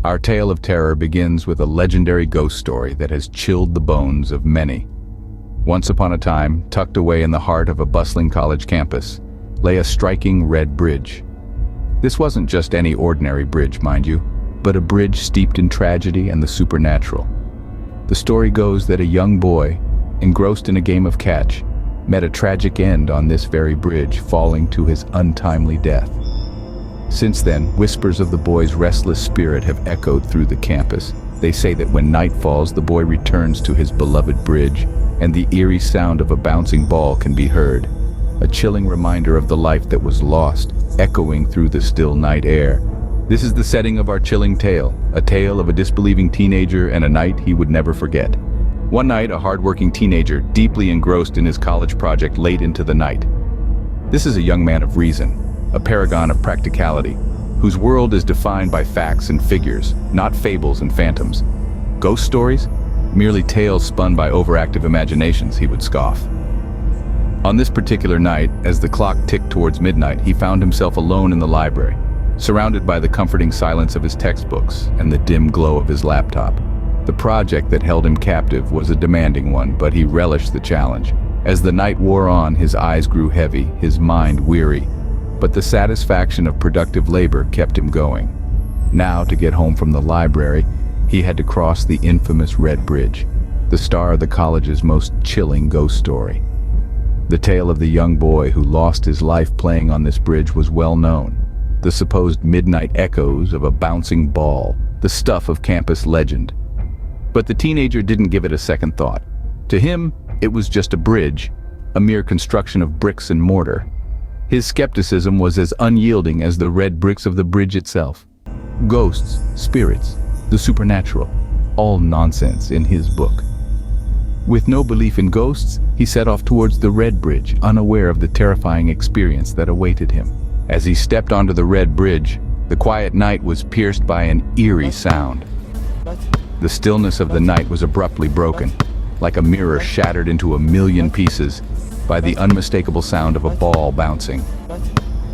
Our tale of terror begins with a legendary ghost story that has chilled the bones of many. Once upon a time, tucked away in the heart of a bustling college campus, lay a striking red bridge. This wasn't just any ordinary bridge, mind you, but a bridge steeped in tragedy and the supernatural. The story goes that a young boy, engrossed in a game of catch, met a tragic end on this very bridge, falling to his untimely death. Since then, whispers of the boy's restless spirit have echoed through the campus. They say that when night falls, the boy returns to his beloved bridge, and the eerie sound of a bouncing ball can be heard, a chilling reminder of the life that was lost, echoing through the still night air. This is the setting of our chilling tale, a tale of a disbelieving teenager and a night he would never forget. One night, a hard-working teenager, deeply engrossed in his college project late into the night. This is a young man of reason, a paragon of practicality, whose world is defined by facts and figures, not fables and phantoms. Ghost stories? Merely tales spun by overactive imaginations, he would scoff. On this particular night, as the clock ticked towards midnight, he found himself alone in the library, surrounded by the comforting silence of his textbooks and the dim glow of his laptop. The project that held him captive was a demanding one, but he relished the challenge. As the night wore on, his eyes grew heavy, his mind weary, but the satisfaction of productive labor kept him going. Now, to get home from the library, he had to cross the infamous Red Bridge, the star of the college's most chilling ghost story. The tale of the young boy who lost his life playing on this bridge was well known. The supposed midnight echoes of a bouncing ball, the stuff of campus legend. But the teenager didn't give it a second thought. To him, it was just a bridge, a mere construction of bricks and mortar. His skepticism was as unyielding as the red bricks of the bridge itself. Ghosts, spirits, the supernatural, all nonsense in his book. With no belief in ghosts, he set off towards the Red Bridge, unaware of the terrifying experience that awaited him. As he stepped onto the Red Bridge, the quiet night was pierced by an eerie sound. The stillness of the night was abruptly broken, like a mirror shattered into a million pieces, by the unmistakable sound of a ball bouncing.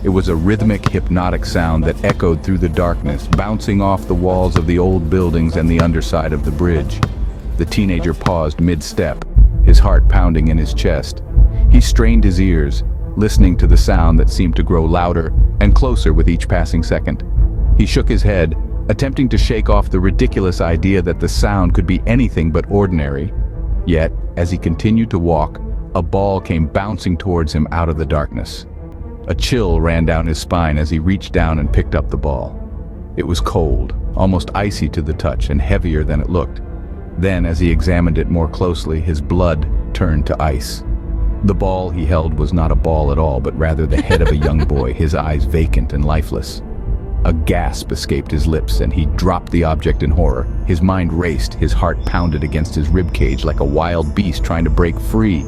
It was a rhythmic, hypnotic sound that echoed through the darkness, bouncing off the walls of the old buildings and the underside of the bridge. The teenager paused mid-step, his heart pounding in his chest. He strained his ears, listening to the sound that seemed to grow louder and closer with each passing second. He shook his head, attempting to shake off the ridiculous idea that the sound could be anything but ordinary. Yet, as he continued to walk, a ball came bouncing towards him out of the darkness. A chill ran down his spine as he reached down and picked up the ball. It was cold, almost icy to the touch, and heavier than it looked. Then, as he examined it more closely, his blood turned to ice. The ball he held was not a ball at all, but rather the head of a young boy, his eyes vacant and lifeless. A gasp escaped his lips, and he dropped the object in horror. His mind raced, his heart pounded against his ribcage like a wild beast trying to break free.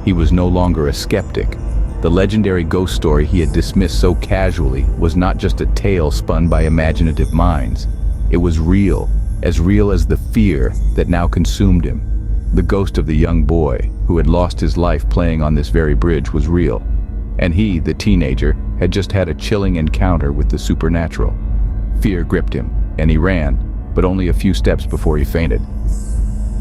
He was no longer a skeptic. The legendary ghost story he had dismissed so casually was not just a tale spun by imaginative minds. It was real as the fear that now consumed him. The ghost of the young boy who had lost his life playing on this very bridge was real. And he, the teenager, had just had a chilling encounter with the supernatural. Fear gripped him, and he ran, but only a few steps before he fainted.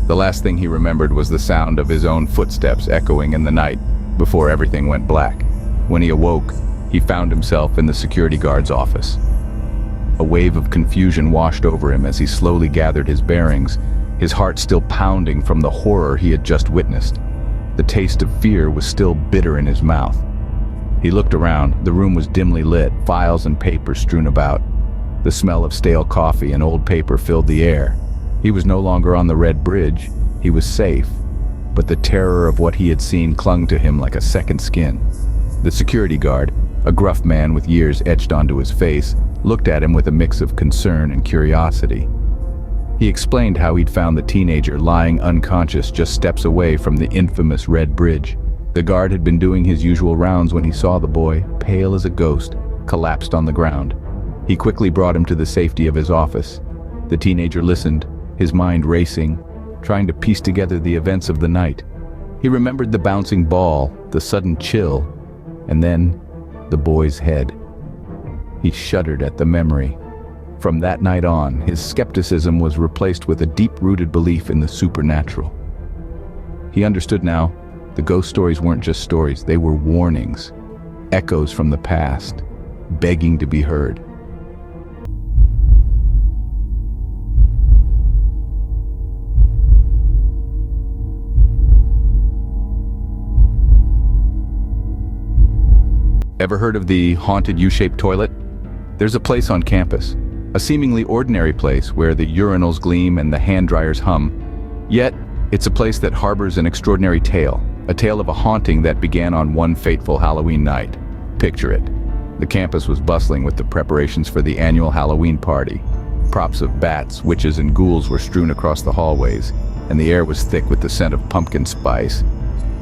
The last thing he remembered was the sound of his own footsteps echoing in the night before everything went black. When he awoke, he found himself in the security guard's office. A wave of confusion washed over him as he slowly gathered his bearings, his heart still pounding from the horror he had just witnessed. The taste of fear was still bitter in his mouth. He looked around. The room was dimly lit, files and papers strewn about. The smell of stale coffee and old paper filled the air. He was no longer on the Red Bridge. He was safe, but the terror of what he had seen clung to him like a second skin. The security guard, a gruff man with years etched onto his face, looked at him with a mix of concern and curiosity. He explained how he'd found the teenager lying unconscious just steps away from the infamous Red Bridge. The guard had been doing his usual rounds when he saw the boy, pale as a ghost, collapsed on the ground. He quickly brought him to the safety of his office. The teenager listened, his mind racing, trying to piece together the events of the night. He remembered the bouncing ball, the sudden chill, and then the boy's head. He shuddered at the memory. From that night on, his skepticism was replaced with a deep-rooted belief in the supernatural. He understood now, the ghost stories weren't just stories, they were warnings, echoes from the past, begging to be heard. Ever heard of the haunted U-shaped toilet? There's a place on campus, a seemingly ordinary place where the urinals gleam and the hand dryers hum. Yet, it's a place that harbors an extraordinary tale, a tale of a haunting that began on one fateful Halloween night. Picture it. The campus was bustling with the preparations for the annual Halloween party. Props of bats, witches, and ghouls were strewn across the hallways, and the air was thick with the scent of pumpkin spice.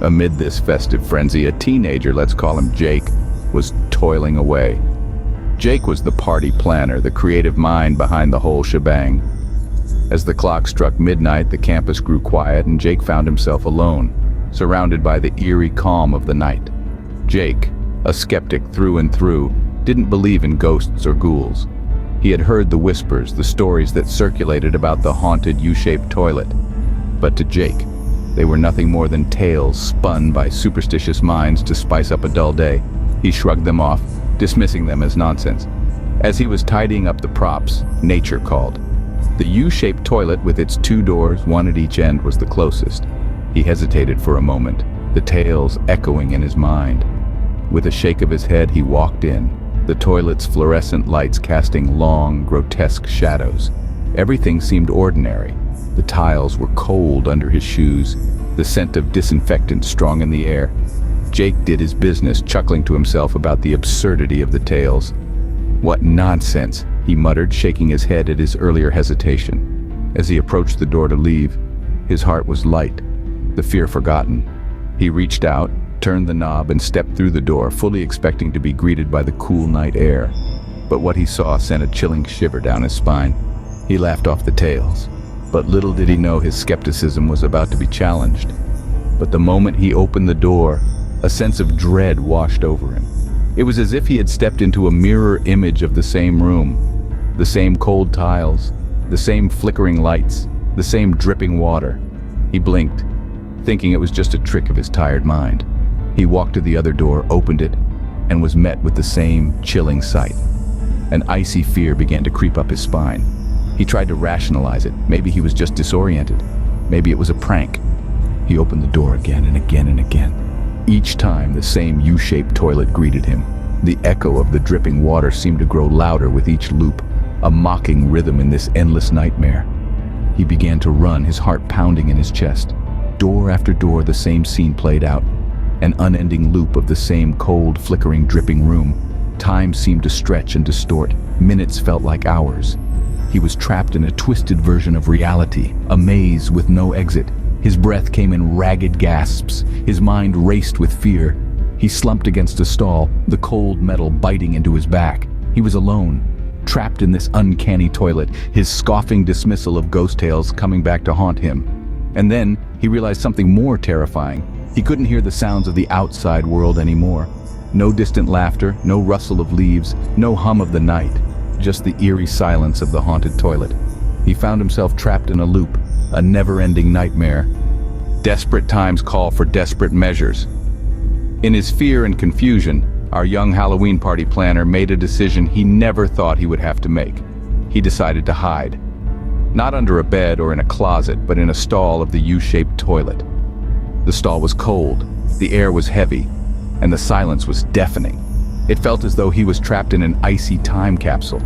Amid this festive frenzy, a teenager, let's call him Jake, was toiling away. Jake was the party planner, the creative mind behind the whole shebang. As the clock struck midnight, the campus grew quiet and Jake found himself alone, surrounded by the eerie calm of the night. Jake, a skeptic through and through, didn't believe in ghosts or ghouls. He had heard the whispers, the stories that circulated about the haunted U-shaped toilet. But to Jake, they were nothing more than tales spun by superstitious minds to spice up a dull day. He shrugged them off, dismissing them as nonsense. As he was tidying up the props, nature called. The U-shaped toilet with its two doors, one at each end, was the closest. He hesitated for a moment, the tales echoing in his mind. With a shake of his head, he walked in, the toilet's fluorescent lights casting long, grotesque shadows. Everything seemed ordinary. The tiles were cold under his shoes, the scent of disinfectant strong in the air. Jake did his business, chuckling to himself about the absurdity of the tales. "What nonsense," he muttered, shaking his head at his earlier hesitation. As he approached the door to leave, his heart was light, the fear forgotten. He reached out, turned the knob, and stepped through the door, fully expecting to be greeted by the cool night air. But what he saw sent a chilling shiver down his spine. He laughed off the tales, but little did he know his skepticism was about to be challenged. But the moment he opened the door, a sense of dread washed over him. It was as if he had stepped into a mirror image of the same room. The same cold tiles, the same flickering lights, the same dripping water. He blinked, thinking it was just a trick of his tired mind. He walked to the other door, opened it, and was met with the same chilling sight. An icy fear began to creep up his spine. He tried to rationalize it. Maybe he was just disoriented. Maybe it was a prank. He opened the door again and again and again. Each time, the same U-shaped toilet greeted him. The echo of the dripping water seemed to grow louder with each loop, a mocking rhythm in this endless nightmare. He began to run, his heart pounding in his chest. Door after door, the same scene played out. An unending loop of the same cold, flickering, dripping room. Time seemed to stretch and distort. Minutes felt like hours. He was trapped in a twisted version of reality, a maze with no exit. His breath came in ragged gasps. His mind raced with fear. He slumped against a stall, the cold metal biting into his back. He was alone, trapped in this uncanny toilet, his scoffing dismissal of ghost tales coming back to haunt him. And then he realized something more terrifying. He couldn't hear the sounds of the outside world anymore. No distant laughter, no rustle of leaves, no hum of the night, just the eerie silence of the haunted toilet. He found himself trapped in a loop, a never-ending nightmare. Desperate times call for desperate measures. In his fear and confusion, our young Halloween party planner made a decision he never thought he would have to make. He decided to hide. Not under a bed or in a closet, but in a stall of the U-shaped toilet. The stall was cold, the air was heavy, and the silence was deafening. It felt as though he was trapped in an icy time capsule.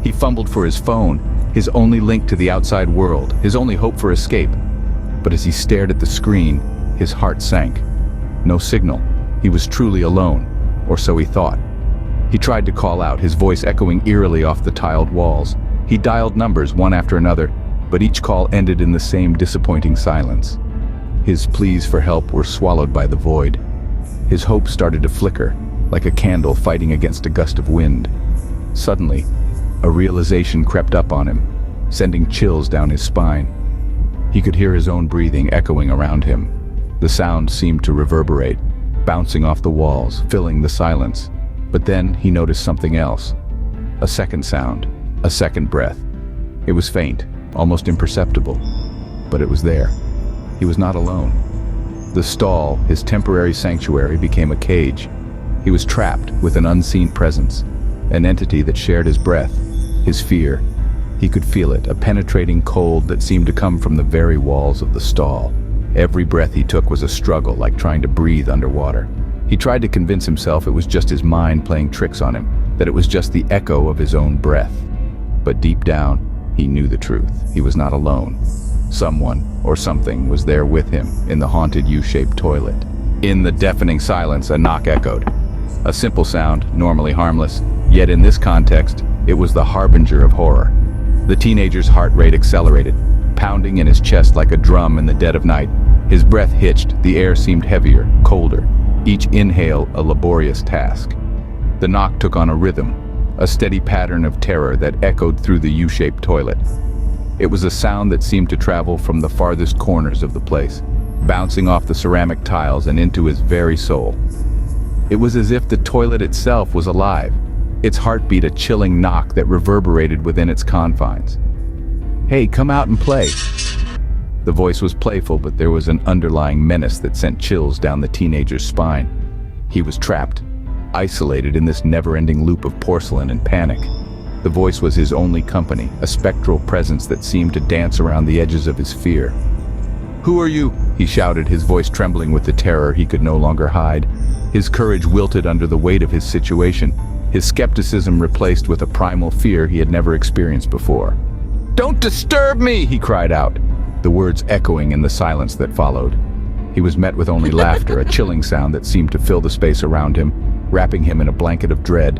He fumbled for his phone, his only link to the outside world, his only hope for escape. But as he stared at the screen, his heart sank. No signal. He was truly alone, or so he thought. He tried to call out, his voice echoing eerily off the tiled walls. He dialed numbers one after another, but each call ended in the same disappointing silence. His pleas for help were swallowed by the void. His hope started to flicker, like a candle fighting against a gust of wind. Suddenly, a realization crept up on him, sending chills down his spine. He could hear his own breathing echoing around him. The sound seemed to reverberate, bouncing off the walls, filling the silence. But then he noticed something else. A second sound, A second breath. It was faint, almost imperceptible, but it was there. He was not alone. The stall, his temporary sanctuary, became a cage. He was trapped with an unseen presence, an entity that shared his breath, his fear. He could feel it, a penetrating cold that seemed to come from the very walls of the stall. Every breath he took was a struggle, like trying to breathe underwater. He tried to convince himself it was just his mind playing tricks on him, that it was just the echo of his own breath. But deep down, he knew the truth. He was not alone. Someone, or something, was there with him in the haunted U-shaped toilet. In the deafening silence, a knock echoed. A simple sound, normally harmless, yet in this context, it was the harbinger of horror. The teenager's heart rate accelerated, pounding in his chest like a drum in the dead of night. His breath hitched, the air seemed heavier, colder, each inhale a laborious task. The knock took on a rhythm, a steady pattern of terror that echoed through the U-shaped toilet. It was a sound that seemed to travel from the farthest corners of the place, bouncing off the ceramic tiles and into his very soul. It was as if the toilet itself was alive, its heartbeat a chilling knock that reverberated within its confines. "Hey, come out and play." The voice was playful, but there was an underlying menace that sent chills down the teenager's spine. He was trapped, isolated in this never-ending loop of porcelain and panic. The voice was his only company, a spectral presence that seemed to dance around the edges of his fear. "Who are you?" he shouted, his voice trembling with the terror he could no longer hide. His courage wilted under the weight of his situation, his skepticism replaced with a primal fear he had never experienced before. "Don't disturb me!" he cried out, the words echoing in the silence that followed. He was met with only laughter, a chilling sound that seemed to fill the space around him, wrapping him in a blanket of dread.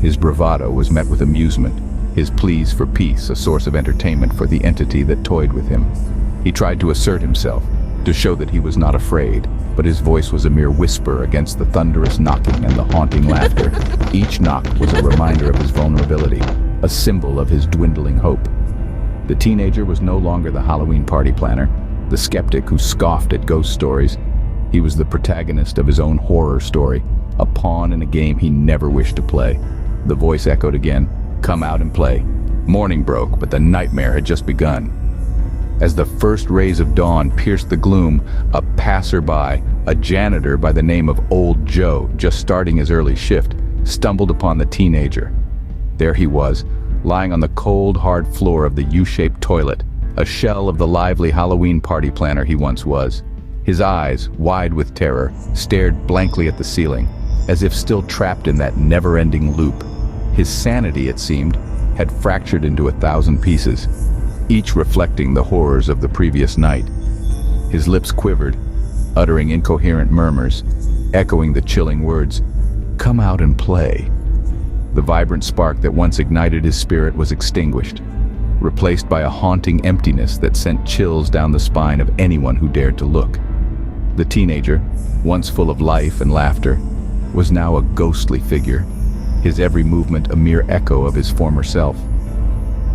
His bravado was met with amusement, his pleas for peace a source of entertainment for the entity that toyed with him. He tried to assert himself, to show that he was not afraid, but his voice was a mere whisper against the thunderous knocking and the haunting laughter. Each knock was a reminder of his vulnerability, a symbol of his dwindling hope. The teenager was no longer the Halloween party planner, the skeptic who scoffed at ghost stories. He was the protagonist of his own horror story, a pawn in a game he never wished to play. The voice echoed again, "Come out and play." Morning broke, but the nightmare had just begun. As the first rays of dawn pierced the gloom, a passerby, a janitor by the name of Old Joe, just starting his early shift, stumbled upon the teenager. There he was, lying on the cold, hard floor of the U-shaped toilet, a shell of the lively Halloween party planner he once was. His eyes, wide with terror, stared blankly at the ceiling, as if still trapped in that never-ending loop. His sanity, it seemed, had fractured into 1,000 pieces, each reflecting the horrors of the previous night. His lips quivered, uttering incoherent murmurs, echoing the chilling words, "Come out and play." The vibrant spark that once ignited his spirit was extinguished, replaced by a haunting emptiness that sent chills down the spine of anyone who dared to look. The teenager, once full of life and laughter, was now a ghostly figure, his every movement a mere echo of his former self.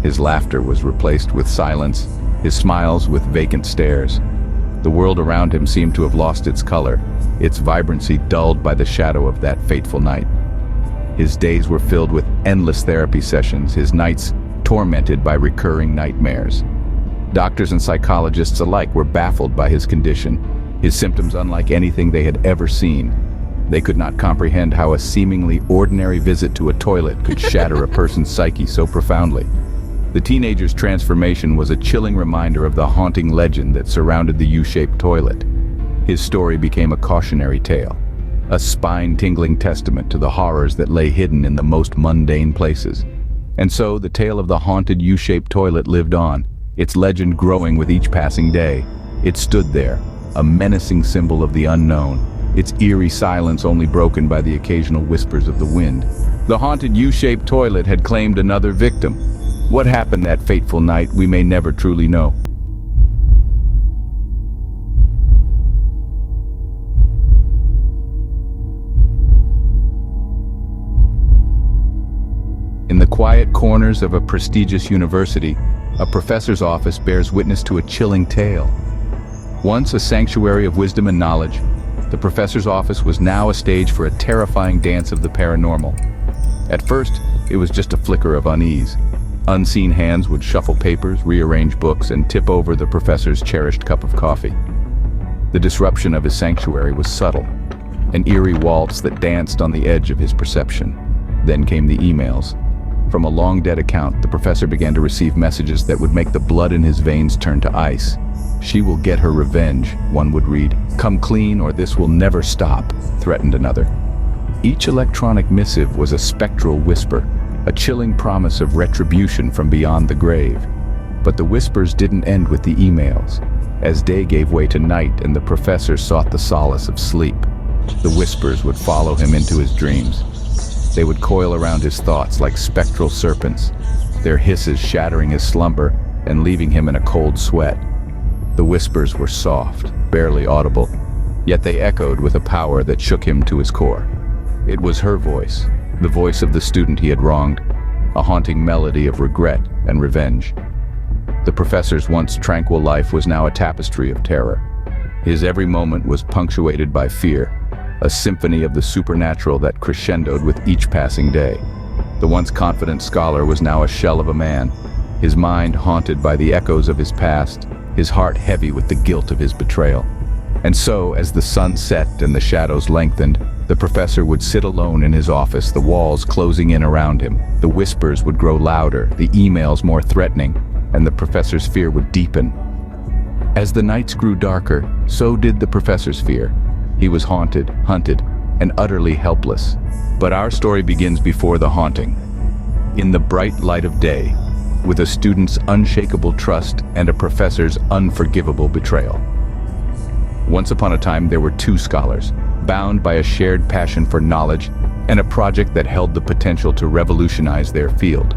His laughter was replaced with silence, his smiles with vacant stares. The world around him seemed to have lost its color, its vibrancy dulled by the shadow of that fateful night. His days were filled with endless therapy sessions, his nights tormented by recurring nightmares. Doctors and psychologists alike were baffled by his condition, his symptoms unlike anything they had ever seen. They could not comprehend how a seemingly ordinary visit to a toilet could shatter a person's psyche so profoundly. The teenager's transformation was a chilling reminder of the haunting legend that surrounded the U-shaped toilet. His story became a cautionary tale, a spine-tingling testament to the horrors that lay hidden in the most mundane places. And so the tale of the haunted U-shaped toilet lived on, its legend growing with each passing day. It stood there, a menacing symbol of the unknown, its eerie silence only broken by the occasional whispers of the wind. The haunted U-shaped toilet had claimed another victim. What happened that fateful night, we may never truly know. In the quiet corners of a prestigious university, a professor's office bears witness to a chilling tale. Once a sanctuary of wisdom and knowledge, the professor's office was now a stage for a terrifying dance of the paranormal. At first, it was just a flicker of unease, Unseen hands would shuffle papers, rearrange books, and tip over the professor's cherished cup of coffee. The disruption of his sanctuary was subtle, an eerie waltz that danced on the edge of his perception. Then came the emails. From a long-dead account, the professor began to receive messages that would make the blood in his veins turn to ice. "She will get her revenge," one would read. "Come clean or this will never stop," threatened another. Each electronic missive was a spectral whisper, a chilling promise of retribution from beyond the grave. But the whispers didn't end with the emails. As day gave way to night and the professor sought the solace of sleep, the whispers would follow him into his dreams. They would coil around his thoughts like spectral serpents, their hisses shattering his slumber and leaving him in a cold sweat. The whispers were soft, barely audible, yet they echoed with a power that shook him to his core. It was her voice, the voice of the student he had wronged, a haunting melody of regret and revenge. The professor's once tranquil life was now a tapestry of terror. His every moment was punctuated by fear, a symphony of the supernatural that crescendoed with each passing day. The once confident scholar was now a shell of a man, his mind haunted by the echoes of his past, his heart heavy with the guilt of his betrayal. And so, as the sun set and the shadows lengthened, the professor would sit alone in his office, the walls closing in around him. The whispers would grow louder, the emails more threatening, and the professor's fear would deepen. As the nights grew darker, so did the professor's fear. He was haunted, hunted, and utterly helpless. But our story begins before the haunting. In the bright light of day, with a student's unshakable trust and a professor's unforgivable betrayal. Once upon a time, there were two scholars, bound by a shared passion for knowledge and a project that held the potential to revolutionize their field.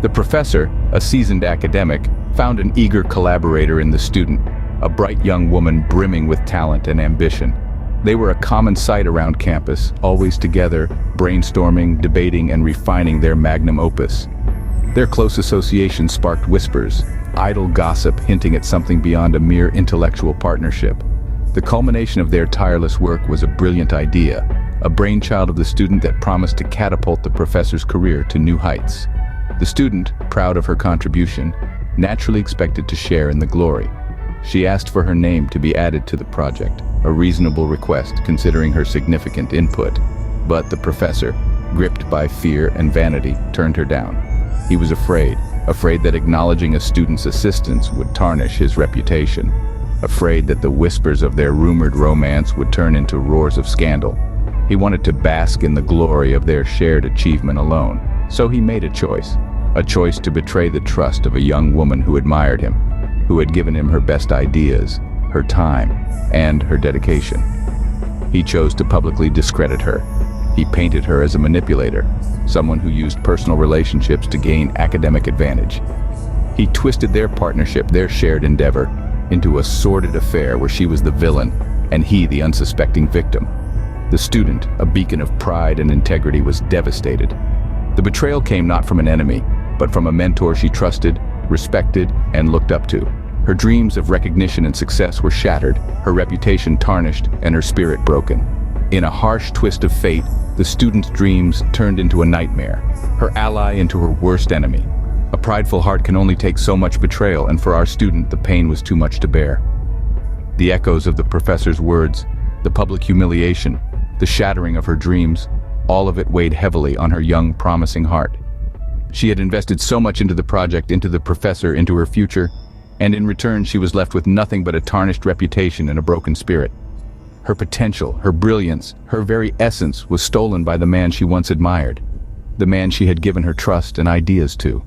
The professor, a seasoned academic, found an eager collaborator in the student, a bright young woman brimming with talent and ambition. They were a common sight around campus, always together, brainstorming, debating, and refining their magnum opus. Their close association sparked whispers, idle gossip hinting at something beyond a mere intellectual partnership. The culmination of their tireless work was a brilliant idea, a brainchild of the student that promised to catapult the professor's career to new heights. The student, proud of her contribution, naturally expected to share in the glory. She asked for her name to be added to the project, a reasonable request considering her significant input. But the professor, gripped by fear and vanity, turned her down. He was afraid that acknowledging a student's assistance would tarnish his reputation, afraid that the whispers of their rumored romance would turn into roars of scandal. He wanted to bask in the glory of their shared achievement alone. So he made a choice to betray the trust of a young woman who admired him, who had given him her best ideas, her time, and her dedication. He chose to publicly discredit her. He painted her as a manipulator, someone who used personal relationships to gain academic advantage. He twisted their partnership, their shared endeavor, into a sordid affair where she was the villain and he the unsuspecting victim. The student, a beacon of pride and integrity, was devastated. The betrayal came not from an enemy, but from a mentor she trusted, respected, and looked up to. Her dreams of recognition and success were shattered, her reputation tarnished, and her spirit broken. In a harsh twist of fate, the student's dreams turned into a nightmare, her ally into her worst enemy. A prideful heart can only take so much betrayal, and for our student, the pain was too much to bear. The echoes of the professor's words, the public humiliation, the shattering of her dreams, all of it weighed heavily on her young, promising heart. She had invested so much into the project, into the professor, into her future, and in return she was left with nothing but a tarnished reputation and a broken spirit. Her potential, her brilliance, her very essence was stolen by the man she once admired, the man she had given her trust and ideas to.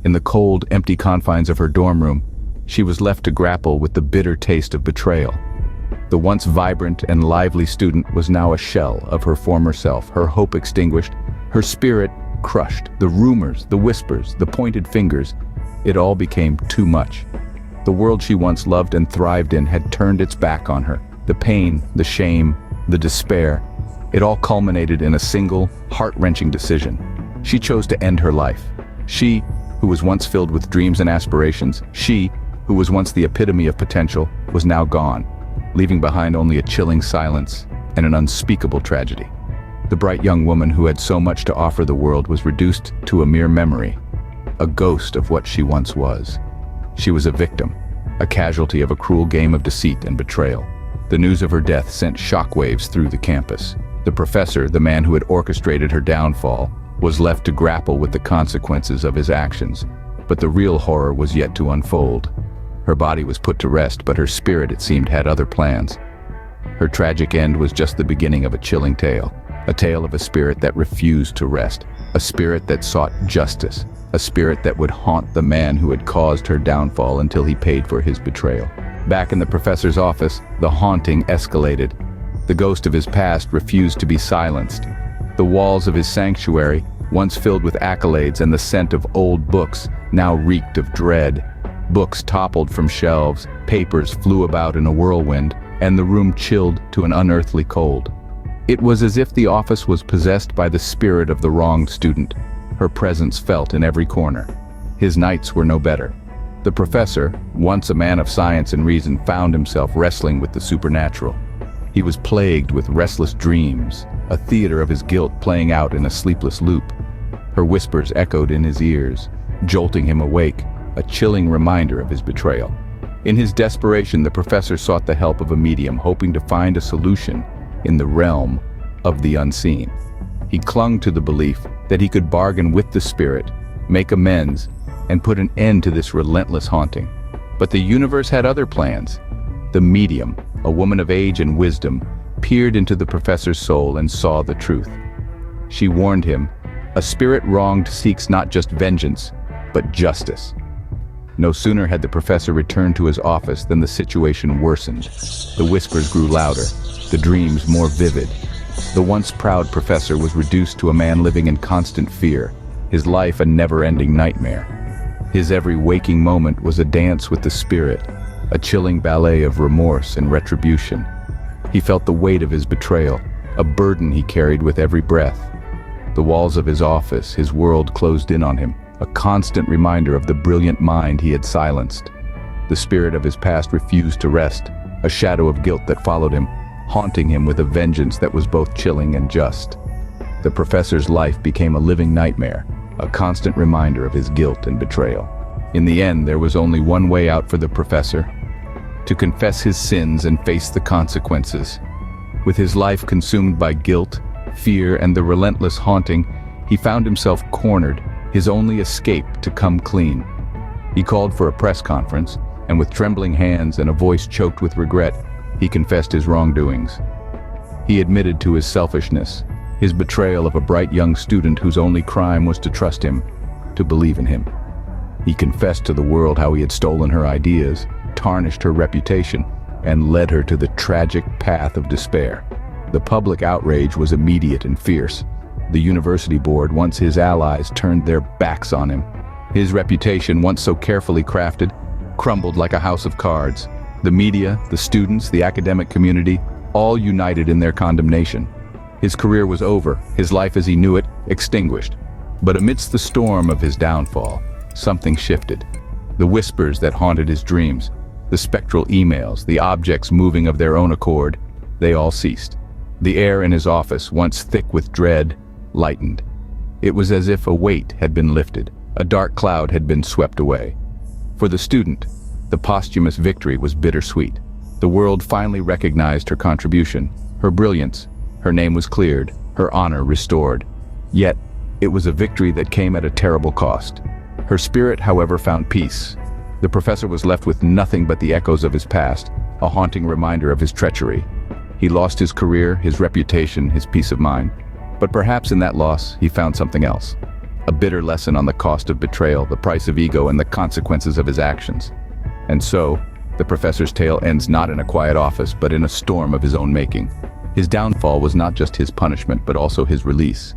In the cold, empty confines of her dorm room, she was left to grapple with the bitter taste of betrayal. The once vibrant and lively student was now a shell of her former self, her hope extinguished, her spirit crushed. The rumors, the whispers, the pointed fingers, it all became too much. The world she once loved and thrived in had turned its back on her. The pain, the shame, the despair, it all culminated in a single, heart-wrenching decision. She chose to end her life. She, who was once filled with dreams and aspirations, she, who was once the epitome of potential, was now gone, leaving behind only a chilling silence and an unspeakable tragedy. The bright young woman who had so much to offer the world was reduced to a mere memory, a ghost of what she once was. She was a victim, a casualty of a cruel game of deceit and betrayal. The news of her death sent shockwaves through the campus. The professor, the man who had orchestrated her downfall, was left to grapple with the consequences of his actions. But the real horror was yet to unfold. Her body was put to rest, but her spirit, it seemed, had other plans. Her tragic end was just the beginning of a chilling tale. A tale of a spirit that refused to rest. A spirit that sought justice. A spirit that would haunt the man who had caused her downfall until he paid for his betrayal. Back in the professor's office, the haunting escalated. The ghost of his past refused to be silenced. The walls of his sanctuary, once filled with accolades and the scent of old books, now reeked of dread. Books toppled from shelves, papers flew about in a whirlwind, and the room chilled to an unearthly cold. It was as if the office was possessed by the spirit of the wronged student, her presence felt in every corner. His nights were no better. The professor, once a man of science and reason, found himself wrestling with the supernatural. He was plagued with restless dreams, a theater of his guilt playing out in a sleepless loop. Her whispers echoed in his ears, jolting him awake, a chilling reminder of his betrayal. In his desperation, the professor sought the help of a medium, hoping to find a solution in the realm of the unseen. He clung to the belief that he could bargain with the spirit, make amends, and put an end to this relentless haunting. But the universe had other plans. The medium, a woman of age and wisdom, peered into the professor's soul and saw the truth. She warned him, a spirit wronged seeks not just vengeance, but justice. No sooner had the professor returned to his office than the situation worsened. The whispers grew louder, the dreams more vivid. The once proud professor was reduced to a man living in constant fear, his life a never-ending nightmare. His every waking moment was a dance with the spirit, a chilling ballet of remorse and retribution. He felt the weight of his betrayal, a burden he carried with every breath. The walls of his office, his world closed in on him, a constant reminder of the brilliant mind he had silenced. The spirit of his past refused to rest, a shadow of guilt that followed him, haunting him with a vengeance that was both chilling and just. The professor's life became a living nightmare, a constant reminder of his guilt and betrayal. In the end, there was only one way out for the professor: to confess his sins and face the consequences. With his life consumed by guilt, fear, and the relentless haunting, he found himself cornered, his only escape to come clean. He called for a press conference, and with trembling hands and a voice choked with regret, he confessed his wrongdoings. He admitted to his selfishness, his betrayal of a bright young student whose only crime was to trust him, to believe in him. He confessed to the world how he had stolen her ideas, tarnished her reputation, and led her to the tragic path of despair. The public outrage was immediate and fierce. The university board, once his allies, turned their backs on him. His reputation, once so carefully crafted, crumbled like a house of cards. The media, the students, the academic community, all united in their condemnation. His career was over, his life as he knew it, extinguished. But amidst the storm of his downfall, something shifted. The whispers that haunted his dreams, the spectral emails, the objects moving of their own accord, they all ceased. The air in his office, once thick with dread, lightened. It was as if a weight had been lifted, a dark cloud had been swept away. For the student, the posthumous victory was bittersweet. The world finally recognized her contribution, her brilliance. Her name was cleared, her honor restored. Yet, it was a victory that came at a terrible cost. Her spirit, however, found peace. The professor was left with nothing but the echoes of his past, a haunting reminder of his treachery. He lost his career, his reputation, his peace of mind. But perhaps in that loss, he found something else. A bitter lesson on the cost of betrayal, the price of ego, and the consequences of his actions. And so, the professor's tale ends not in a quiet office, but in a storm of his own making. His downfall was not just his punishment, but also his release.